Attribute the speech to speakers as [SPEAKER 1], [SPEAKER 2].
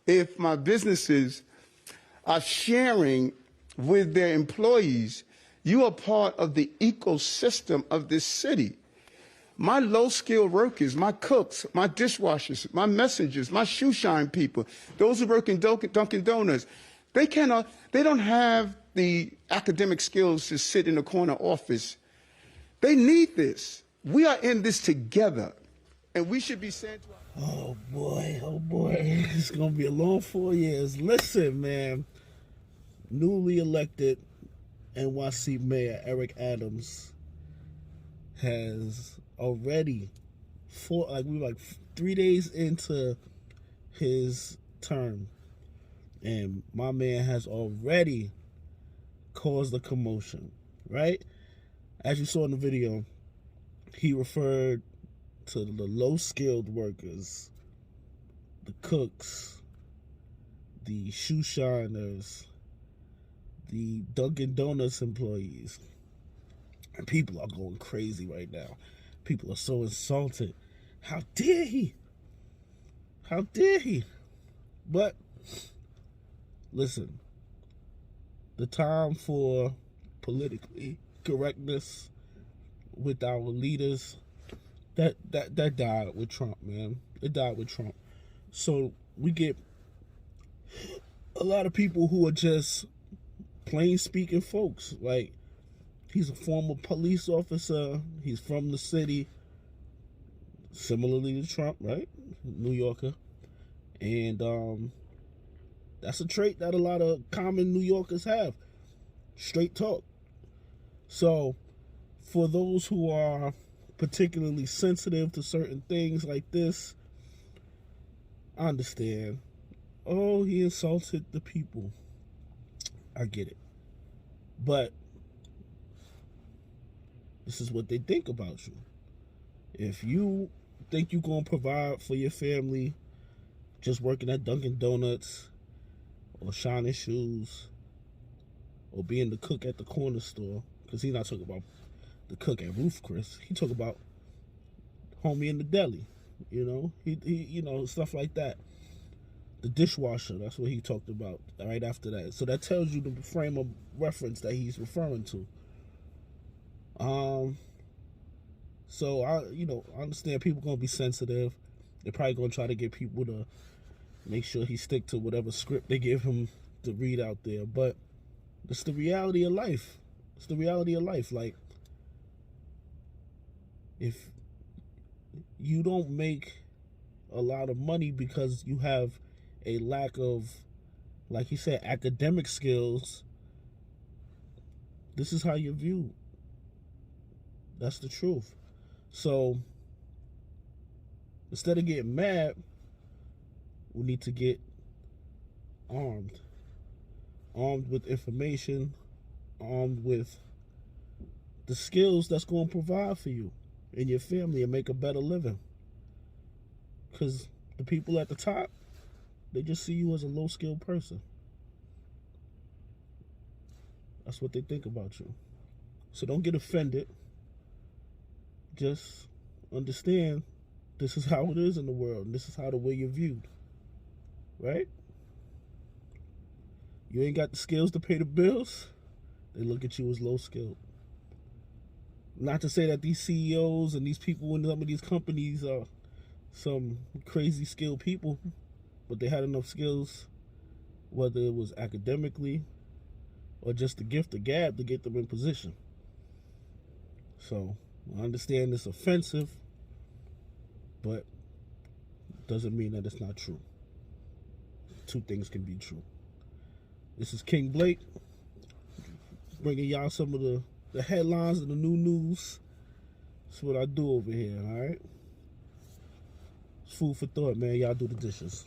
[SPEAKER 1] if my businesses are sharing with their employees, you are part of the ecosystem of this city. My low-skilled workers, my cooks, my dishwashers, my messengers, my shoe shine people, those who work in Dunkin' Donuts, they don't have the academic skills to sit in a corner office. They need this. We are in this together, and we should be saying to
[SPEAKER 2] oh boy, it's gonna be a long 4 years. Listen, man, newly elected NYC Mayor Eric Adams has already, 3 days into his term, and my man has already caused a commotion, right? As you saw in the video, he referred to the low-skilled workers, the cooks, the shoe shiners, the Dunkin' Donuts employees. And people are going crazy right now. People are so insulted. How dare he? How dare he? But listen, the time for politically correctness with our leaders, that died with Trump, man. It died with Trump. So we get a lot of people who are just plain speaking folks. Like, he's a former police officer. He's from the city, similarly to Trump, right? New Yorker. And that's a trait that a lot of common New Yorkers have. Straight talk. So for those who are particularly sensitive to certain things like this, I understand. Oh, he insulted the people. I get it. But this is what they think about you. If you think you're going to provide for your family just working at Dunkin' Donuts or shining shoes or being the cook at the corner store, because he's not talking about the cook at Roof Chris. He talk about homie in the deli, you know, he stuff like that. The dishwasher, that's what he talked about right after that. So that tells you the frame of reference that he's referring to. So I understand people gonna be sensitive. They're probably gonna try to get people to make sure he stick to whatever script they give him to read out there. But it's the reality of life. It's the reality of life. Like, if you don't make a lot of money because you have a lack of, like he said, academic skills, this is how you're viewed. That's the truth. So instead of getting mad, we need to get armed. Armed with information, armed with the skills that's going to provide for you and your family and make a better living. Because the people at the top, they just see you as a low-skilled person. That's what they think about you. So don't get offended. Just understand this is how it is in the world, and this is how the way you're viewed. Right? You ain't got the skills to pay the bills, they look at you as low-skilled. Not to say that these CEOs and these people in some of these companies are some crazy skilled people, but they had enough skills, whether it was academically or just the gift of gab, to get them in position. So I understand it's offensive, but it doesn't mean that it's not true. Two things can be true. This is King Blake, bringing y'all some of the headlines and the new news. That's what I do over here, all right? It's food for thought, man. Y'all do the dishes.